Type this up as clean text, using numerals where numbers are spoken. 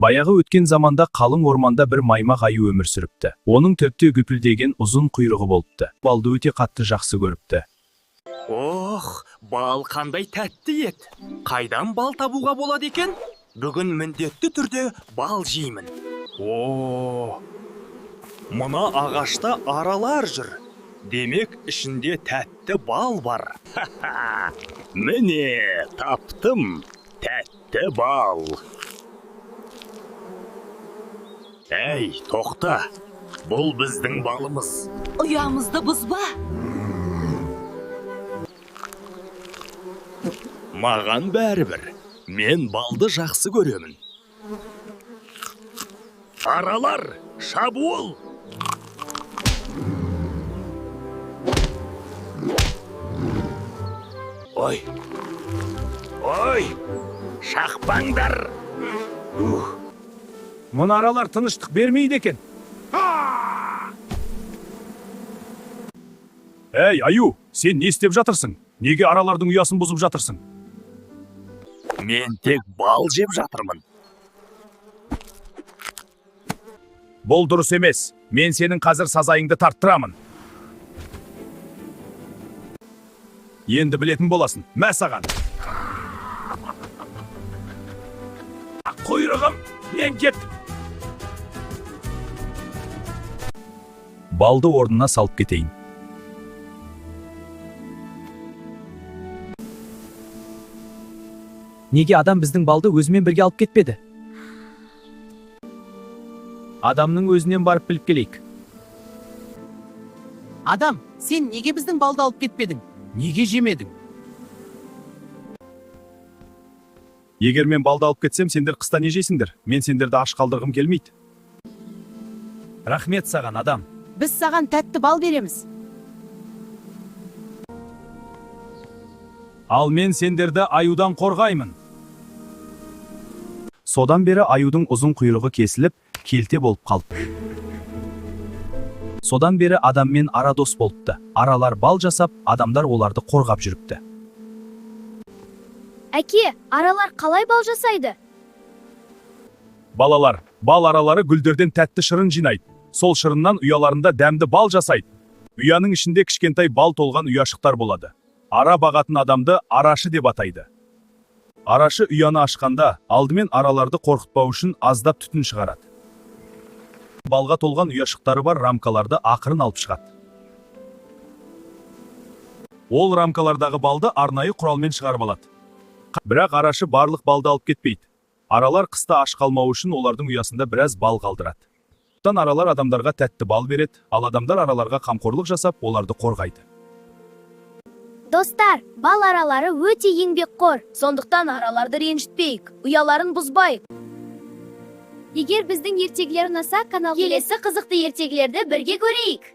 Баяғы өткен заманда қалың орманда бір маймақ аю өмір сүріпті. Оның төпте гүпілдеген ұзын құйрығы болыпты. Балды өте қатты жақсы көріпті. Ох, бал қандай тәтті ет. Қайдан бал табуға болады екен? Бүгін міндетті түрде бал жеймін. Мына ағашта аралар жүр. Демек, ішінде тәтті бал бар. Міне, таптым. Тәтті бал. Әй, тоқта. Бұл біздің балымыз. Ұямызды бұзба. Маған бәрібір. Мен балды жақсы көремін. Аралар, шабуыл! Ой! Ой! Шақпаңдар! Мұны аралар тыныштық бермейді екен. Әй, аю, сен не істеп жатырсың? Неге аралардың ұясын бұзып жатырсың? Мен тек бал жеп жатырмын. Бұл дұрыс емес. Мен сенің қазір сазайыңды тарттырамын. Енді білетін боласың. Мә саған. Құйрығым, мен кеттім. Балды орнына салып кетейін. Неге адам біздің балды өзімен бірге алып кетпеді? Адамның өзінен барып біліп келейік. Адам, сен неге біздің балды алып кетпедің? Неге жемедің? Егер мен балды алып кетсем, сендер қыста не жейсіңдер? Мен сендерді аш қалдырғым келмейді. Рахмет саған, адам. Біз саған тәтті бал береміз. Ал мен сендерді аюдан қорғаймын. Содан бері аюдың ұзын құйрығы кесіліп, келте болып қалыпты. Содан бері адаммен ара дос болыпты. Аралар бал жасап, адамдар оларды қорғап жүріпті. Әке, аралар қалай бал жасайды? Балалар, бал аралары гүлдерден тәтті шырын жинайды. Сол шырыннан ұяларында дәмді бал жасайды. Ұяның ішінде кішкентай бал толған ұяшықтар болады. Ара бағатын адамды арашы деп атайды. Арашы ұяны ашқанда, алдымен араларды қорқытпау үшін аздап түтін шығарады. Балға толған ұяшықтары бар рамкаларды ақырын алып шығады. Ол рамкалардағы балды арнайы құралмен шығарып алады. Бірақ арашы барлық балды алып кетпейді. Аралар қыста аш қалмау үшін олардың ұясында біраз бал қалдырады. Сондықтан аралар адамдарға тәтті бал береді, ал адамдар араларға қамқорлық жасап, оларды қорғайды. Достар, бал аралары өте еңбекқор. Сондықтан араларды ренжітпейік, ұяларын бұзбайық. Егер біздің ертегілер ұнаса, каналға келесі қызықты ертегілерді бірге көрейік.